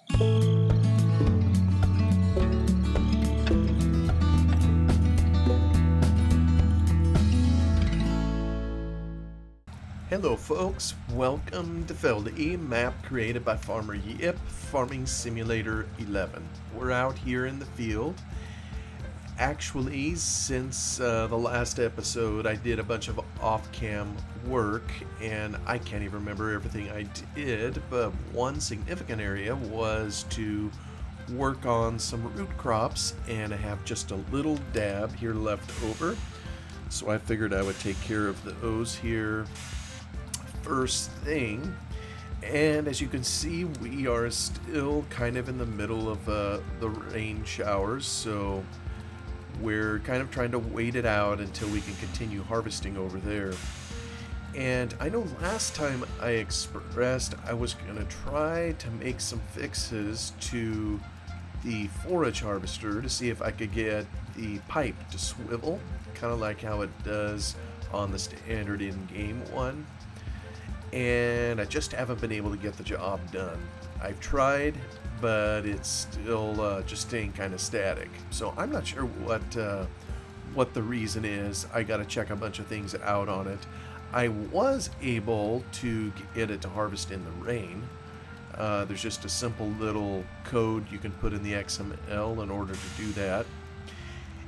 Hello folks, welcome to Feldy, map created by Farmer Yip, Farming Simulator 11. We're out here in the field. Actually, since the last episode, I did a bunch of off-cam work, and I can't even remember everything I did, but one significant area was to work on some root crops, and I have just a little dab here left over. So I figured I would take care of those here first thing. And as you can see, we are still kind of in the middle of the rain showers, so we're kind of trying to wait it out until we can continue harvesting over there. And I know last time I expressed I was going to try to make some fixes to the forage harvester to see if I could get the pipe to swivel, kind of like how it does on the standard in-game one. And I just haven't been able to get the job done. I've tried, but it's still just staying kind of static. So I'm not sure what the reason is. I got to check a bunch of things out on it. I was able to get it to harvest in the rain. There's just a simple little code you can put in the XML in order to do that.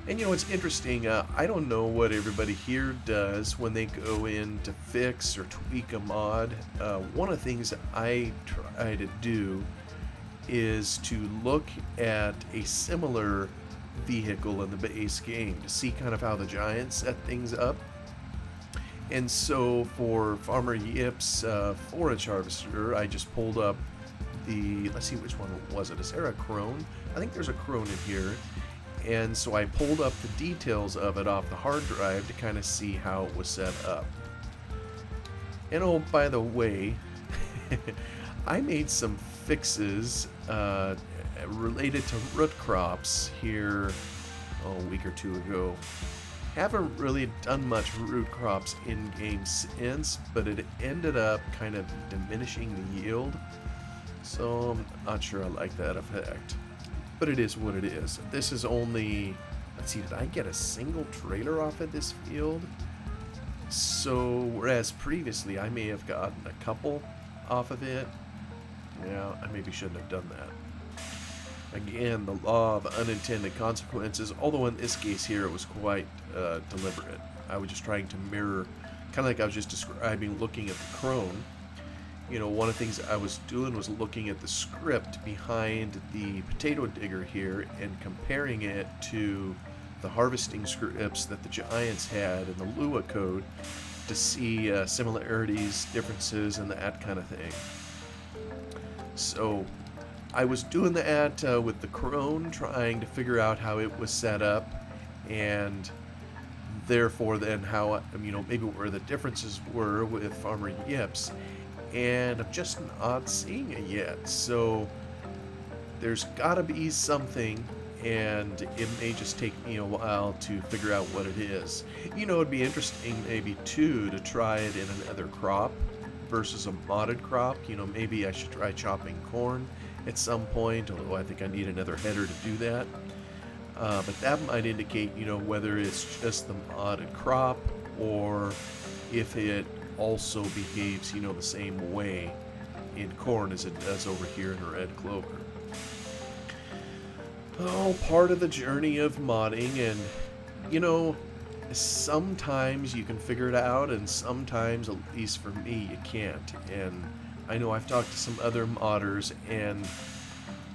And you know, it's interesting, I don't know what everybody here does when they go in to fix or tweak a mod. One of the things that I try to do is to look at a similar vehicle in the base game to see kind of how the Giants set things up. And so for Farmer Yip's forage harvester, I just pulled up the, let's see which one was it, is there a crone? I think there's a crone in here. And so I pulled up the details of it off the hard drive to kind of see how it was set up. And oh, by the way, I made some fixes related to root crops here a week or two ago. Haven't really done much root crops in game since, but it ended up kind of diminishing the yield. So I'm not sure I like that effect. But it is what it is. This is only, let's see, did I get a single trailer off of this field? So, whereas previously I may have gotten a couple off of it. Yeah, I maybe shouldn't have done that. Again, the law of unintended consequences, although in this case here it was quite deliberate. I was just trying to mirror, kind of like I was just describing looking at the crone. You know, one of the things I was doing was looking at the script behind the potato digger here and comparing it to the harvesting scripts that the Giants had in the Lua code to see similarities, differences, and that kind of thing. So I was doing that with the crone, trying to figure out how it was set up, and therefore then how, you know, maybe where the differences were with Farmer Yip's. And I'm just not seeing it yet, so there's gotta be something, and it may just take me a while to figure out what it is. You know, it'd be interesting maybe too to try it in another crop versus a modded crop. You know, maybe I should try chopping corn at some point, although I think I need another header to do that. But that might indicate, you know, whether it's just the modded crop or if it also behaves, you know, the same way in corn as it does over here in red clover. Oh, part of the journey of modding, and you know, sometimes you can figure it out, and sometimes, at least for me, you can't. And I know I've talked to some other modders, and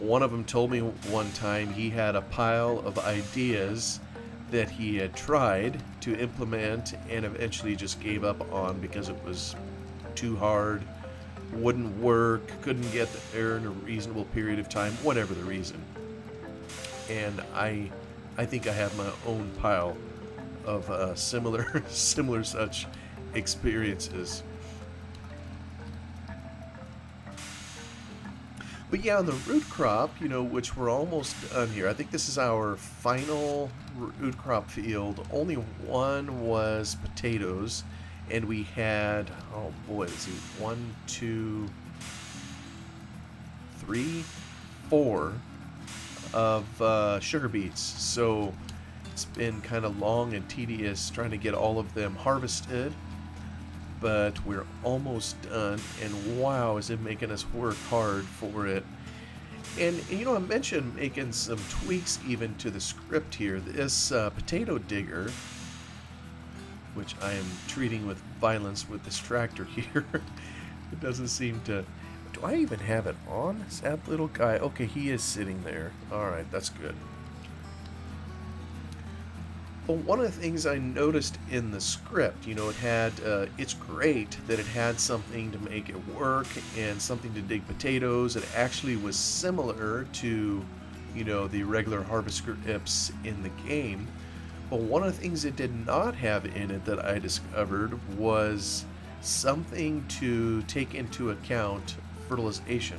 one of them told me one time he had a pile of ideas that he had tried to implement and eventually just gave up on because it was too hard, wouldn't work, couldn't get there in a reasonable period of time, whatever the reason. And I think I have my own pile of similar such experiences. But yeah, on the root crop, you know, which we're almost done here. I think this is our final root crop field. Only one was potatoes, and we had, oh boy, let's see, 1, 2, 3, 4 of sugar beets. So it's been kind of long and tedious trying to get all of them harvested, but we're almost done, and wow, is it making us work hard for it. And you know, I mentioned making some tweaks even to the script here. This potato digger, which I am treating with violence with this tractor here, it doesn't seem to... Do I even have it on? Sad little guy. Okay, he is sitting there. Alright, that's good. Well, one of the things I noticed in the script, you know, it had, it's great that it had something to make it work and something to dig potatoes. It actually was similar to, you know, the regular harvest scripts in the game. But one of the things it did not have in it that I discovered was something to take into account fertilization.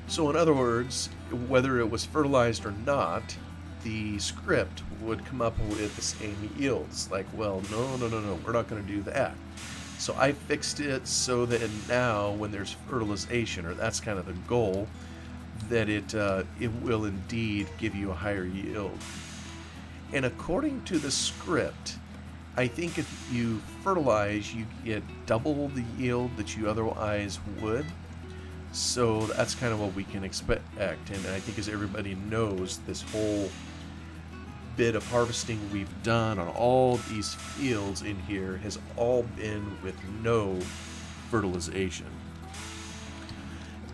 So in other words, whether it was fertilized or not, the script would come up with the same yields. Like, well, no, we're not going to do that. So I fixed it so that now when there's fertilization, or that's kind of the goal, that it will indeed give you a higher yield. And according to the script, I think if you fertilize, you get double the yield that you otherwise would. So that's kind of what we can expect. And I think, as everybody knows, this whole bit of harvesting we've done on all these fields in here has all been with no fertilization.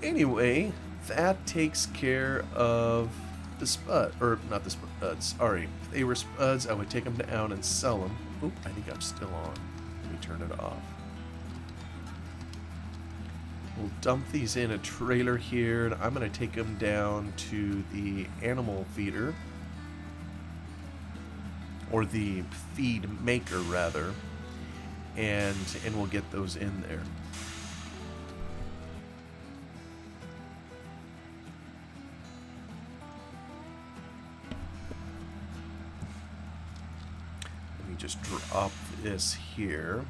Anyway, that takes care of the spud, or not the spuds, sorry. If they were spuds, I would take them down and sell them. Oop, I think I'm still on. Let me turn it off. We'll dump these in a trailer here, and I'm going to take them down to the animal feeder, or the feed maker rather, and we'll get those in there. Let me just drop this here.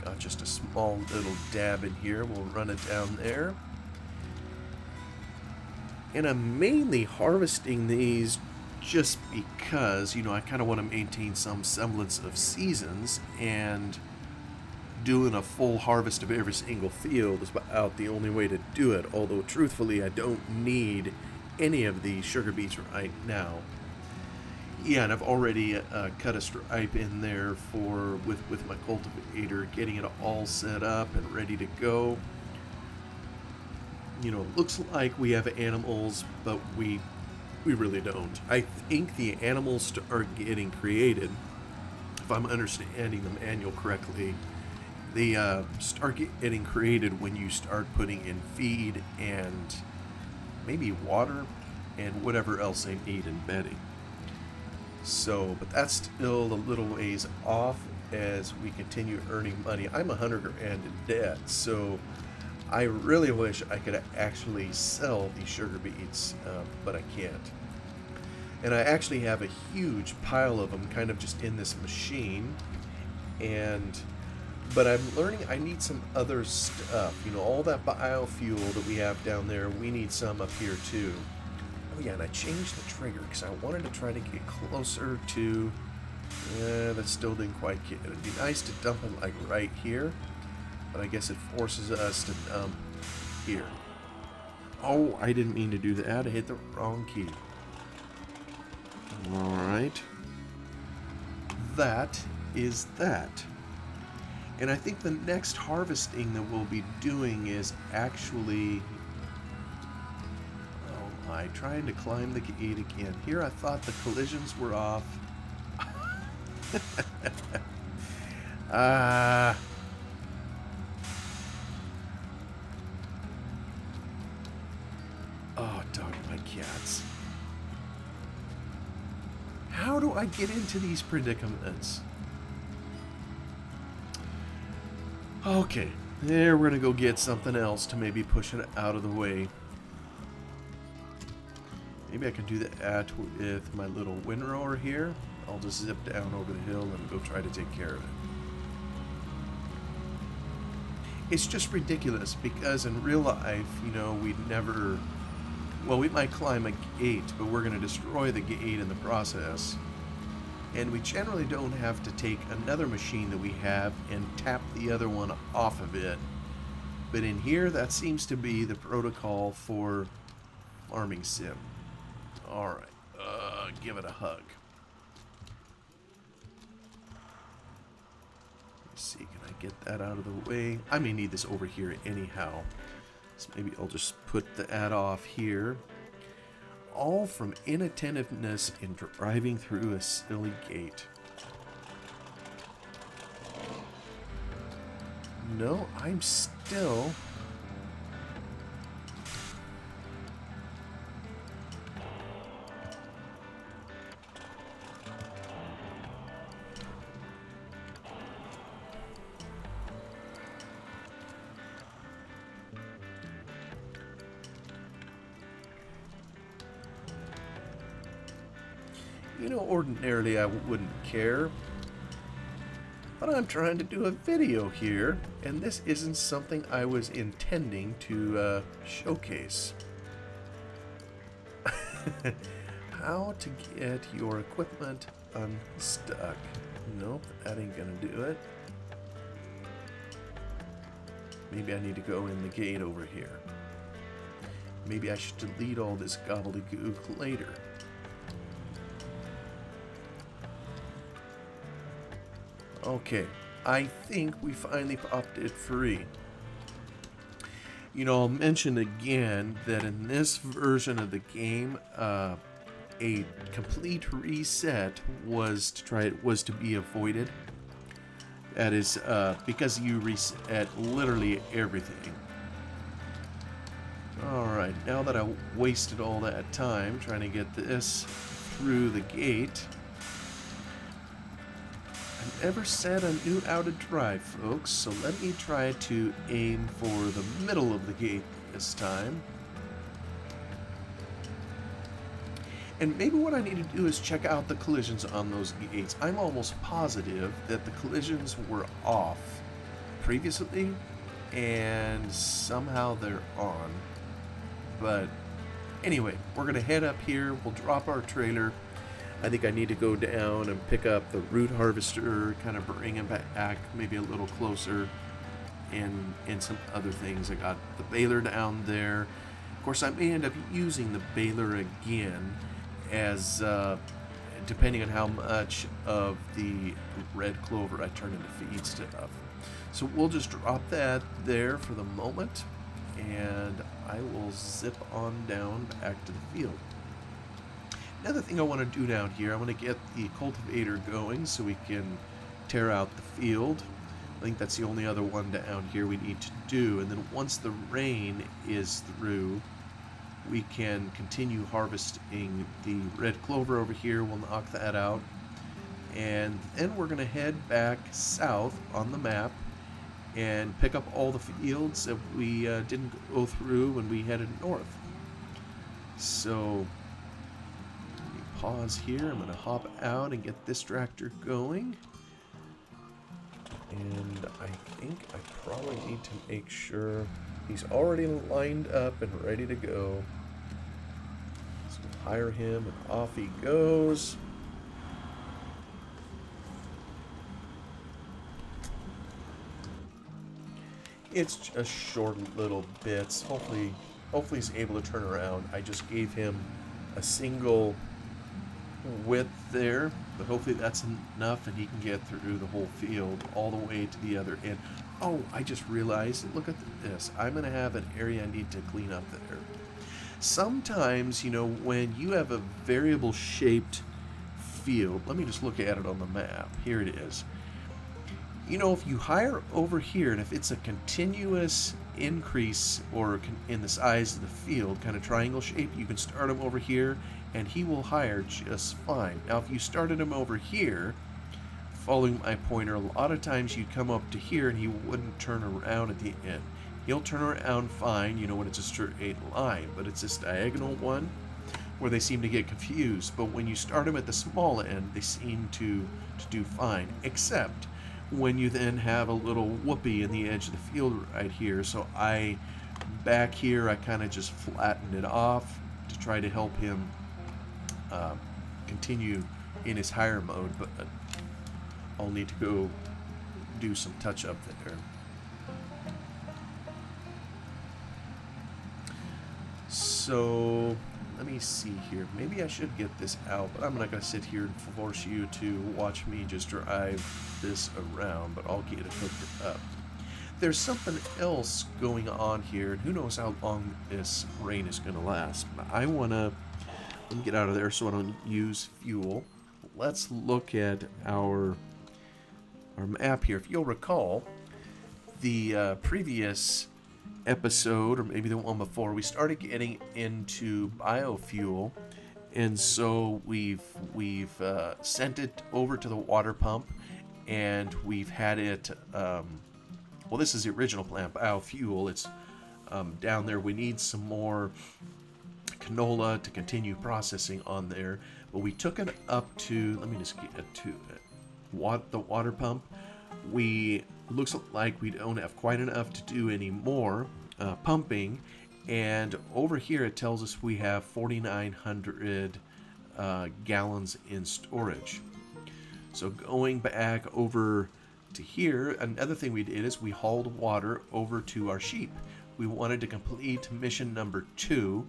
Got just a small little dab in here. We'll run it down there. And I'm mainly harvesting these just because, you know, I kind of want to maintain some semblance of seasons, and doing a full harvest of every single field is about the only way to do it. Although, truthfully, I don't need any of these sugar beets right now. Yeah, and I've already cut a stripe in there with my cultivator, getting it all set up and ready to go. You know, looks like we have animals, but we really don't. I think the animals start getting created, if I'm understanding the manual correctly. They start getting created when you start putting in feed and maybe water and whatever else they need in bedding. So, but that's still a little ways off as we continue earning money. I'm $100 grand in debt, so I really wish I could actually sell these sugar beets, but I can't. And I actually have a huge pile of them kind of just in this machine, but I'm learning I need some other stuff. You know, all that biofuel that we have down there, we need some up here too. Oh yeah, and I changed the trigger because I wanted to try to get closer to... that still didn't quite get it. It'd be nice to dump them like right here, but I guess it forces us to dump here. Oh, I didn't mean to do that. I hit the wrong key. Alright. That is that. And I think the next harvesting that we'll be doing is actually... trying to climb the gate again. Here I thought the collisions were off. Oh, dog my cats. How do I get into these predicaments? Okay, there, we're gonna go get something else to maybe push it out of the way. Maybe I can do that with my little windrower here. I'll just zip down over the hill and go try to take care of it. It's just ridiculous because in real life, you know, we'd never... Well, we might climb a gate, but we're going to destroy the gate in the process. And we generally don't have to take another machine that we have and tap the other one off of it. But in here, that seems to be the protocol for farming sim. Alright, give it a hug. Let's see, can I get that out of the way? I may need this over here anyhow. So maybe I'll just put that off here. All from inattentiveness in driving through a silly gate. No, I'm still... You know, ordinarily I wouldn't care, but I'm trying to do a video here, and this isn't something I was intending to showcase. How to get your equipment unstuck. Nope, that ain't gonna do it. Maybe I need to go in the gate over here. Maybe I should delete all this gobbledygook later. Okay, I think we finally popped it free. You know, I'll mention again that in this version of the game, a complete reset was to be avoided. That is because you reset literally everything. Alright, now that I wasted all that time trying to get this through the gate, I never said I knew how to drive, folks, so let me try to aim for the middle of the gate this time. And maybe what I need to do is check out the collisions on those gates. I'm almost positive that the collisions were off previously, and somehow they're on. But anyway, we're going to head up here, we'll drop our trailer. I think I need to go down and pick up the root harvester, kind of bring him back maybe a little closer, and some other things. I got the baler down there. Of course, I may end up using the baler again, as depending on how much of the red clover I turn into feed stuff. So we'll just drop that there for the moment, and I will zip on down back to the field. Another thing I want to do down here, I want to get the cultivator going so we can tear out the field. I think that's the only other one down here we need to do. And then once the rain is through, we can continue harvesting the red clover over here. We'll knock that out. And then we're going to head back south on the map and pick up all the fields that we didn't go through when we headed north. So... pause here. I'm going to hop out and get this tractor going. And I think I probably need to make sure he's already lined up and ready to go. So hire him and off he goes. It's just short little bits. Hopefully he's able to turn around. I just gave him a single width there, but hopefully that's enough and he can get through the whole field all the way to the other end. Oh, I just realized, look at this. I'm going to have an area I need to clean up there. Sometimes, you know, when you have a variable shaped field, let me just look at it on the map. Here it is. You know, if you hire over here, and if it's a continuous increase or in the size of the field, kind of triangle shape, you can start him over here and he will hire just fine. Now if you started him over here, following my pointer, a lot of times you'd come up to here and he wouldn't turn around at the end. He'll turn around fine, you know, when it's a straight line, but it's this diagonal one. where they seem to get confused. But when you start them at the small end, they seem to do fine, except when you then have a little whoopee in the edge of the field right here. So back here, I kind of just flattened it off to try to help him continue in his higher mode, but I'll need to go do some touch up there. So let me see here. Maybe I should get this out, but I'm not going to sit here and force you to watch me just drive this around, but I'll get it hooked up. There's something else going on here, and who knows how long this rain is going to last. But let me get out of there so I don't use fuel. Let's look at our map here. If you'll recall, the previous episode, or maybe the one before, we started getting into biofuel, and so we've sent it over to the water pump, and we've had it. Well, this is the original plant, biofuel. It's down there. We need some more canola to continue processing on there, but we took it up to, let me just get to the water pump. Looks like we don't have quite enough to do any more pumping, and over here it tells us we have 4,900 gallons in storage. So going back over to here, another thing we did is we hauled water over to our sheep. We wanted to complete mission number 2,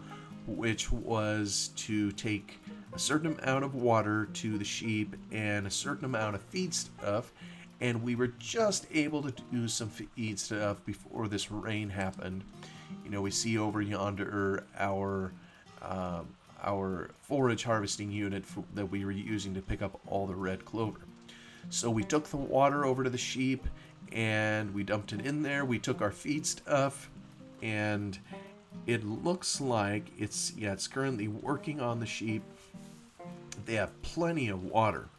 which was to take a certain amount of water to the sheep and a certain amount of feed stuff, and we were just able to do some feed stuff before this rain happened. You know, we see over yonder our forage harvesting unit that we were using to pick up all the red clover. So we took the water over to the sheep and we dumped it in there. We took our feed stuff, and it looks like it's currently working on the sheep. They have plenty of water.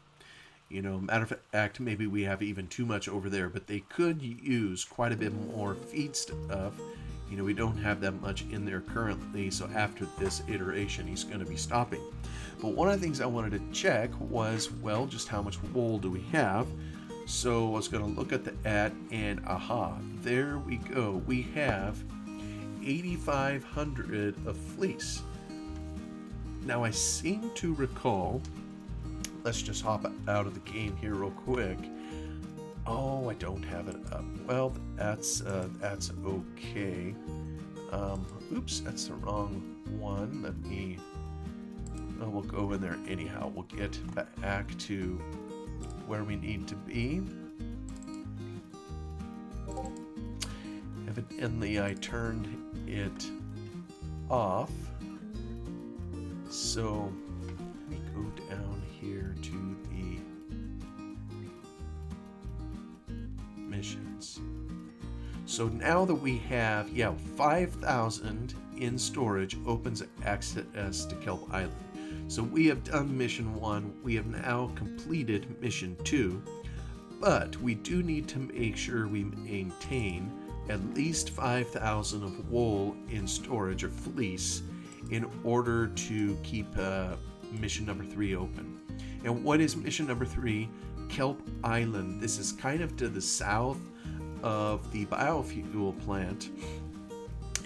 You know, matter of fact, maybe we have even too much over there, but they could use quite a bit more feed stuff. You know, we don't have that much in there currently, so after this iteration, he's going to be stopping. But one of the things I wanted to check was, well, just how much wool do we have? So I was going to look at and aha, there we go. We have 8,500 of fleece. Now I seem to recall, let's just hop out of the game here real quick. Oh, I don't have it up. Well, that's okay. Oops, that's the wrong one. We'll go in there anyhow. We'll get back to where we need to be. Evidently, I turned it off. So let me go down here to the missions. So now that we have 5,000 in storage, opens access to Kelp Island. So we have done mission 1. We have now completed mission 2, but we do need to make sure we maintain at least 5,000 of wool in storage or fleece in order to keep mission number 3 open. And what is mission number 3? Kelp Island. This is kind of to the south of the biofuel plant,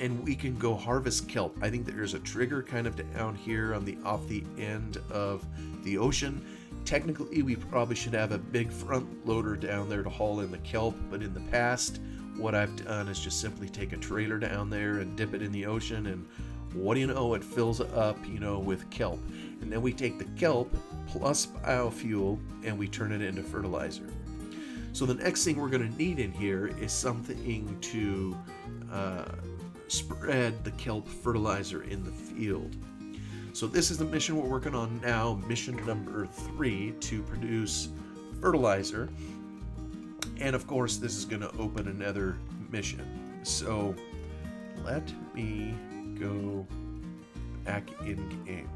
and we can go harvest kelp. I think there's a trigger kind of down here off the end of the ocean. Technically, we probably should have a big front loader down there to haul in the kelp, but in the past, what I've done is just simply take a trailer down there and dip it in the ocean, and what do you know, it fills up, with kelp. And then we take the kelp plus biofuel and we turn it into fertilizer. So the next thing we're going to need in here is something to spread the kelp fertilizer in the field. So this is the mission we're working on now, mission number 3, to produce fertilizer. And of course, this is going to open another mission. So let me go back in game.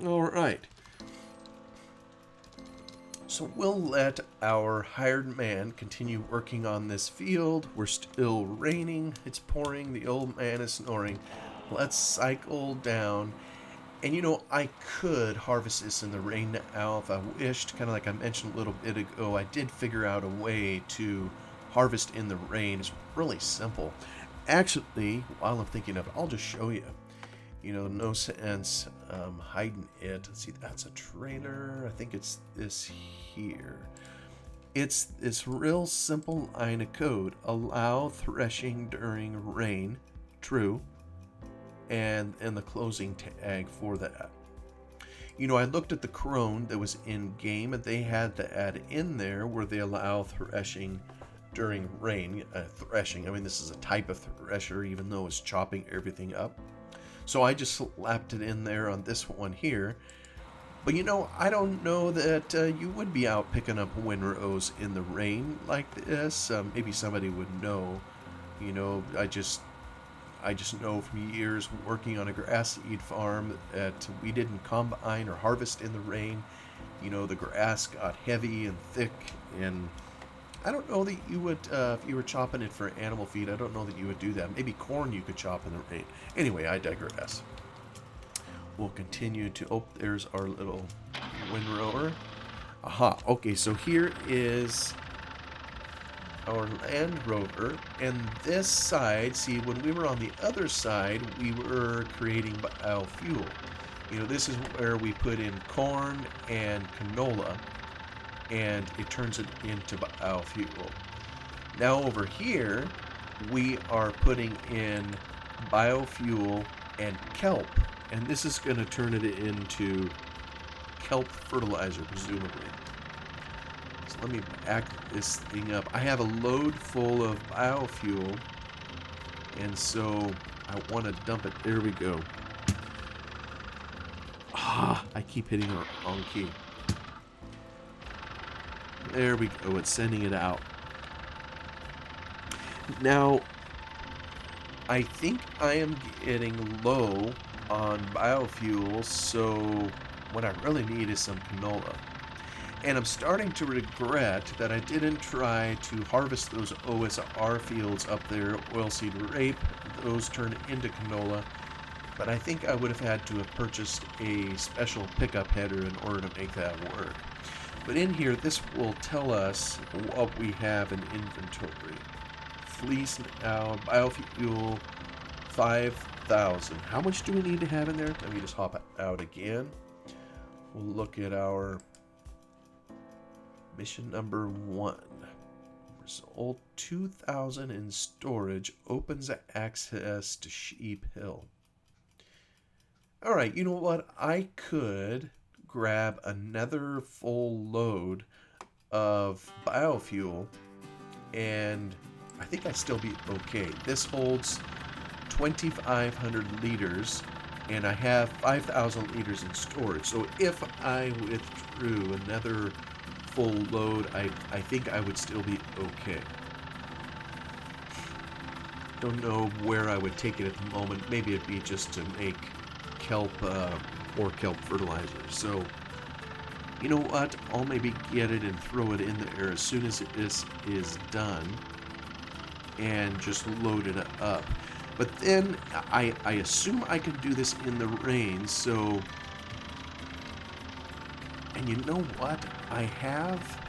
All right. So we'll let our hired man continue working on this field. We're still raining, it's pouring, the old man is snoring. Let's cycle down. And you know, I could harvest this in the rain now if I wished. Kind of like I mentioned a little bit ago, I did figure out a way to harvest in the rain. It's really simple. Actually, while I'm thinking of it, I'll just show you. You know, no sense hiding it. See, that's a trailer. I think it's this here. It's this real simple line of code. Allow threshing during rain. True. And the closing tag for that. You know, I looked at the crone that was in game, and they had to add in there where they allow threshing during rain. Threshing, I mean, this is a type of thresher, even though it's chopping everything up. So I just slapped it in there on this one here. But you know, I don't know that you would be out picking up windrows in the rain like this. Maybe somebody would know. You know, I just know from years working on a grass seed farm that we didn't combine or harvest in the rain. You know, the grass got heavy and thick, and I don't know that you would, if you were chopping it for animal feed, I don't know that you would do that. Maybe corn you could chop in the rain. Anyway, I digress. We'll continue to, oh, there's our little windrower. Aha, okay, so here is our Land Rover, and this side, see, when we were on the other side, we were creating biofuel. You know, this is where we put in corn and canola, and it turns it into biofuel. Now over here, we are putting in biofuel and kelp, and this is going to turn it into kelp fertilizer, presumably. So let me back this thing up. I have a load full of biofuel, and so I want to dump it. There we go. Ah, I keep hitting the wrong key. There we go. It's sending it out. Now, I think I am getting low on biofuel, so what I really need is some canola. And I'm starting to regret that I didn't try to harvest those OSR fields up there, oilseed rape. Those turn into canola. But I think I would have had to have purchased a special pickup header in order to make that work. But in here, this will tell us what we have in inventory. Fleece now, biofuel, 5,000. How much do we need to have in there? Let me just hop out again. We'll look at our mission number 1. Result 2,000 in storage opens access to Sheep Hill. All right, you know what? I could grab another full load of biofuel, and I think I'd still be okay. This holds 2,500 liters, and I have 5,000 liters in storage. So if I withdrew another full load, I think I would still be okay. Don't know where I would take it at the moment. Maybe it'd be just to make kelp or kelp fertilizer. So you know what, I'll maybe get it and throw it in there as soon as this is done and just load it up. But then I assume I can do this in the rain, so, and you know what, I have,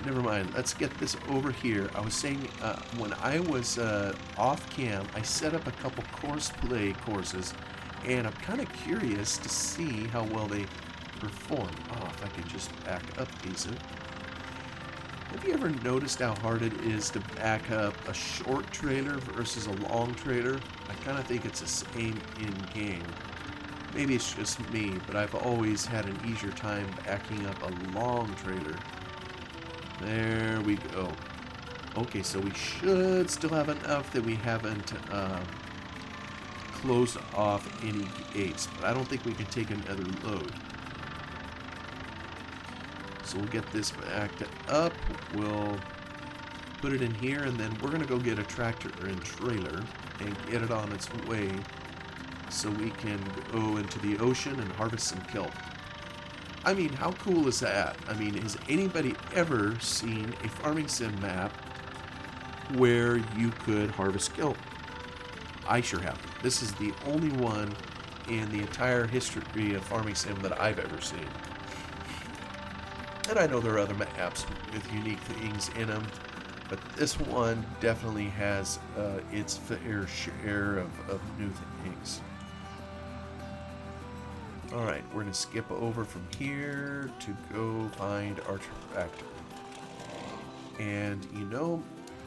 never mind, let's get this over here. I was saying when I was off cam, I set up a couple courseplay courses, and I'm kind of curious to see how well they perform. Oh, if I could just back up decent. Have you ever noticed how hard it is to back up a short trailer versus a long trailer? I kind of think it's the same in-game. Maybe it's just me, but I've always had an easier time backing up a long trailer. There we go. Okay, so we should still have enough that we haven't closed off any gates, but I don't think we can take another load. So we'll get this backed up, we'll put it in here, and then we're going to go get a tractor and trailer and get it on its way so we can go into the ocean and harvest some kelp. I mean, how cool is that? I mean, has anybody ever seen a farming sim map where you could harvest kelp? I sure have. This is the only one in the entire history of farming sim that I've ever seen. And I know there are other maps with unique things in them, but this one definitely has its fair share of new things. Alright, we're going to skip over from here to go find our tractor. And you know,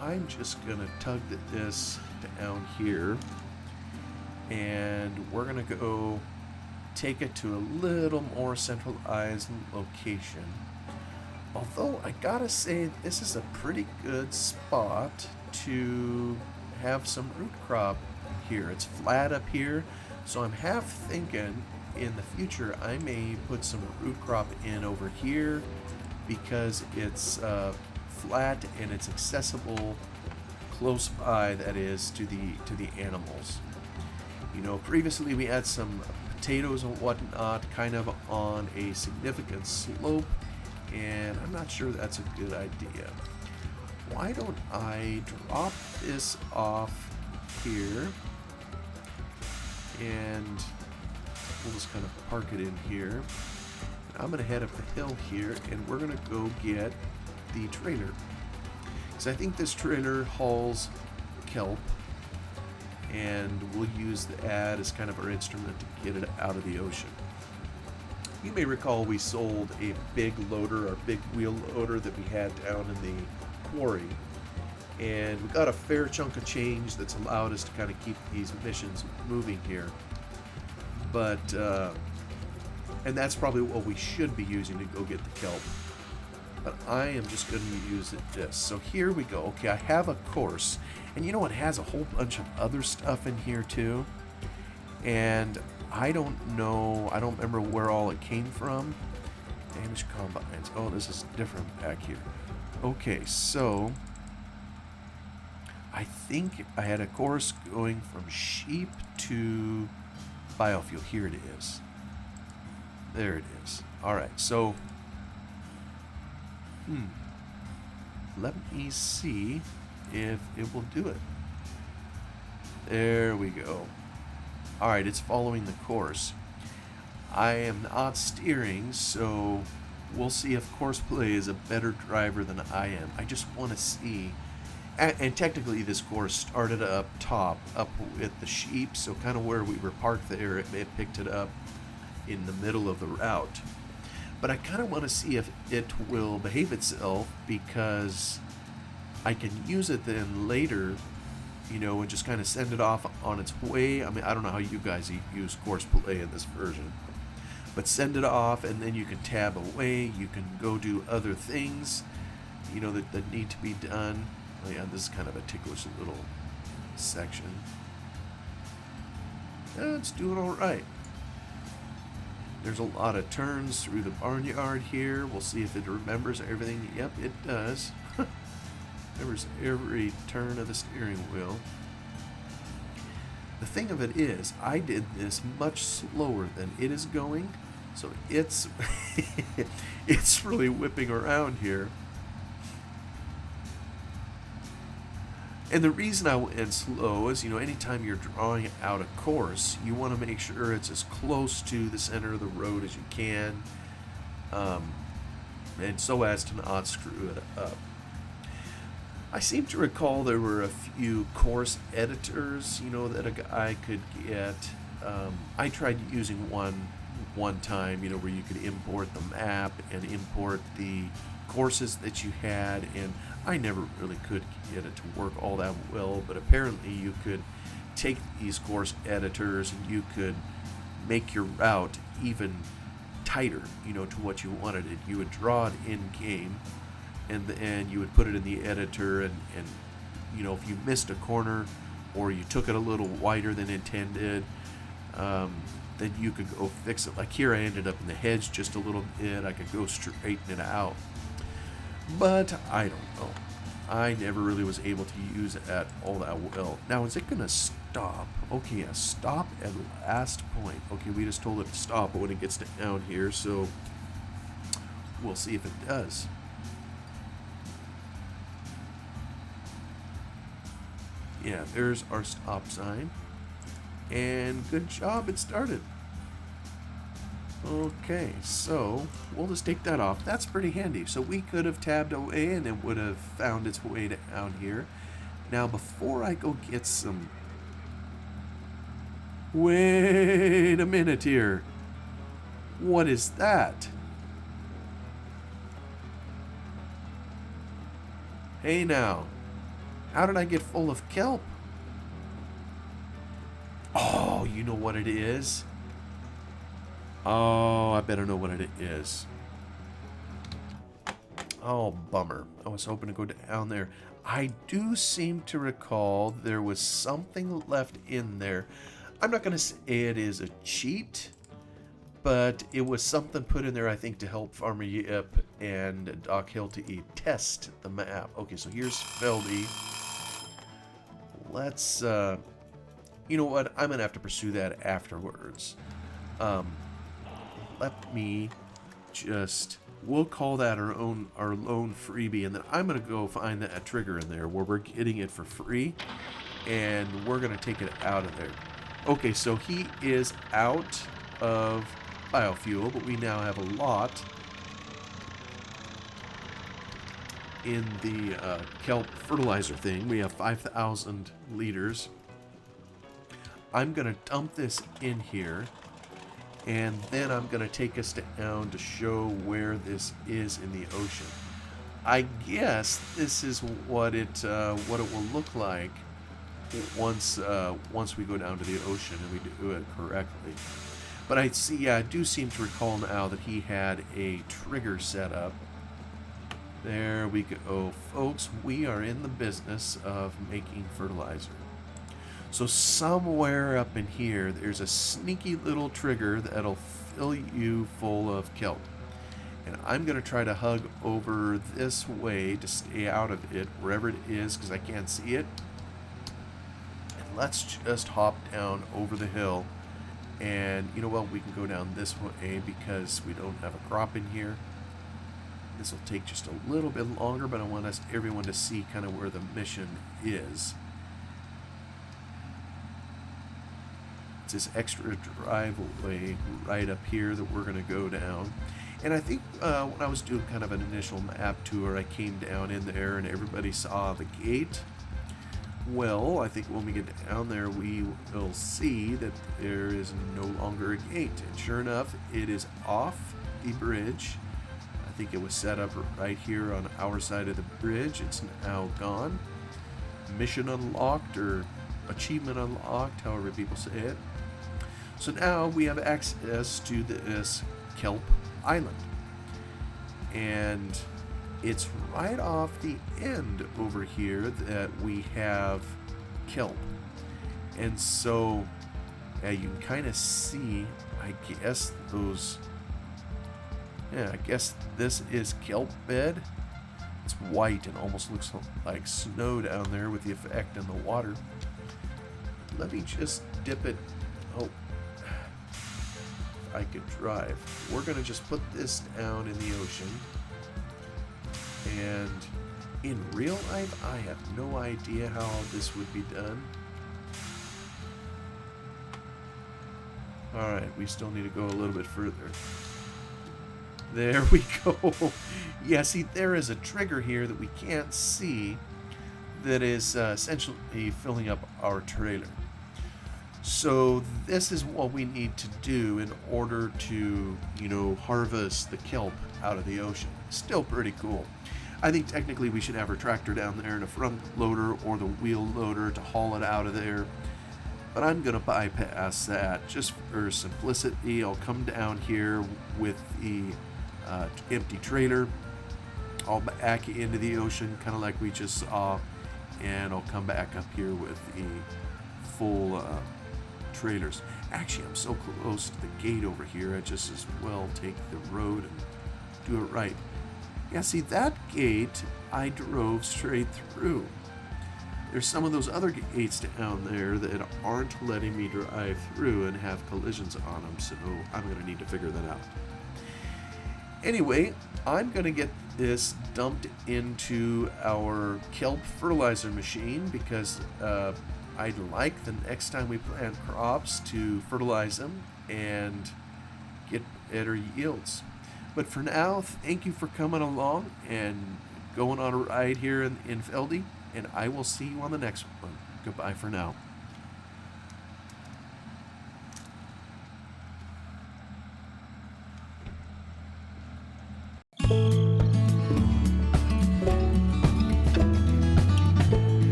I'm just going to tug this down here, and we're going to go take it to a little more centralized location. Although I gotta say, this is a pretty good spot to have some root crop here. It's flat up here, so I'm half thinking in the future I may put some root crop in over here because it's flat and it's accessible close by, that is, to the animals. You know, previously we had some potatoes and whatnot kind of on a significant slope, and I'm not sure that's a good idea. Why don't I drop this off here, and we'll just kind of park it in here. And I'm going to head up the hill here, and we're going to go get the trailer. Because I think this trailer hauls kelp, and we'll use that as kind of our instrument to get it out of the ocean. You may recall we sold a big loader, our big wheel loader that we had down in the quarry, and we got a fair chunk of change that's allowed us to kind of keep these missions moving here. But and that's probably what we should be using to go get the kelp, but I am just going to use this. So here we go. Okay, I have a course, and you know, it has a whole bunch of other stuff in here too, and I don't know, I don't remember where all it came from. Damaged combines. Oh, this is different back here. Okay, so I think I had a course going from sheep to biofuel. Here it is. There it is. Alright, so let me see if it will do it. There we go. Alright, it's following the course. I am not steering, so we'll see if courseplay is a better driver than I am. I just want to see. And technically this course started up top, up with the sheep, so kind of where we were parked there, it picked it up in the middle of the route. But I kind of want to see if it will behave itself, because I can use it then later, you know, and just kind of send it off on its way. I mean, I don't know how you guys use courseplay in this version, but send it off, and then you can tab away. You can go do other things, you know, that need to be done. Oh yeah, this is kind of a ticklish little section. Yeah, it's doing all right. There's a lot of turns through the barnyard here. We'll see if it remembers everything. Yep, it does. Remembers every turn of the steering wheel. The thing of it is, I did this much slower than it is going, so it's it's really whipping around here. And the reason I went slow is, you know, anytime you're drawing out a course, you want to make sure it's as close to the center of the road as you can, and so as to not screw it up. I seem to recall there were a few course editors, you know, that a guy could get. I tried using one time, you know, where you could import the map and import the courses that you had, and I never really could get it to work all that well, but apparently you could take these course editors and you could make your route even tighter, you know, to what you wanted it. You would draw it in game, and then you would put it in the editor, and you know, if you missed a corner or you took it a little wider than intended, then you could go fix it. Like here I ended up in the hedge just a little bit. I could go straighten it out. But I don't know. I never really was able to use it at all that well. Now, is it going to stop? Okay, yeah, stop at last point. Okay, we just told it to stop when it gets down here, so we'll see if it does. Yeah, there's our stop sign. And good job, it started. Okay, so we'll just take that off. That's pretty handy. So we could have tabbed away and it would have found its way down here. Now, before I go get some... Wait a minute here. What is that? Hey now. How did I get full of kelp? Oh, you know what it is? Oh, I better know what it is. Oh, bummer. I was hoping to go down there. I do seem to recall there was something left in there. I'm not going to say it is a cheat, but it was something put in there, I think, to help Farmer Yip and Doc Hilty test the map. Okay, so here's Feldy. Let's, you know what? I'm going to have to pursue that afterwards. Let me just, we'll call that our lone freebie, and then I'm going to go find that trigger in there where we're getting it for free, and we're going to take it out of there. Okay, so he is out of biofuel, but we now have a lot in the kelp fertilizer thing. We have 5,000 liters. I'm going to dump this in here, and then I'm going to take us down to show where this is in the ocean. I guess this is what it will look like once we go down to the ocean and we do it correctly. But I do seem to recall now that he had a trigger set up. There we go, folks. We are in the business of making fertilizer. So somewhere up in here, there's a sneaky little trigger that'll fill you full of kelp. And I'm going to try to hug over this way to stay out of it, wherever it is, because I can't see it. And let's just hop down over the hill. And you know what? We can go down this way because we don't have a crop in here. This will take just a little bit longer, but I want everyone to see kind of where the mission is. This extra driveway right up here that we're going to go down. And I think when I was doing kind of an initial map tour, I came down in there and everybody saw the gate. Well, I think when we get down there, we will see that there is no longer a gate. And sure enough, it is off the bridge. I think it was set up right here on our side of the bridge. It's now gone. Mission unlocked, or achievement unlocked, however people say it. So now we have access to this kelp island. And it's right off the end over here that we have kelp. And so you can kind of see, I guess, those... Yeah, I guess this is kelp bed. It's white and almost looks like snow down there with the effect in the water. Let me just dip it. Oh, if I could drive. We're going to just put this down in the ocean. And in real life, I have no idea how this would be done. Alright, we still need to go a little bit further. There we go. Yeah, see, there is a trigger here that we can't see that is essentially filling up our trailer. So this is what we need to do in order to, harvest the kelp out of the ocean. Still pretty cool. I think technically we should have our tractor down there and a front loader or the wheel loader to haul it out of there. But I'm going to bypass that just for simplicity. I'll come down here with the empty trailer. I'll back into the ocean, kind of like we just saw, and I'll come back up here with the full trailers. Actually, I'm so close to the gate over here, I just as well take the road and do it right. Yeah, see, that gate I drove straight through. There's some of those other gates down there that aren't letting me drive through and have collisions on them, so I'm going to need to figure that out. Anyway, I'm going to get this dumped into our kelp fertilizer machine because I'd like the next time we plant crops to fertilize them and get better yields. But for now, thank you for coming along and going on a ride here in Feldy, and I will see you on the next one. Goodbye for now.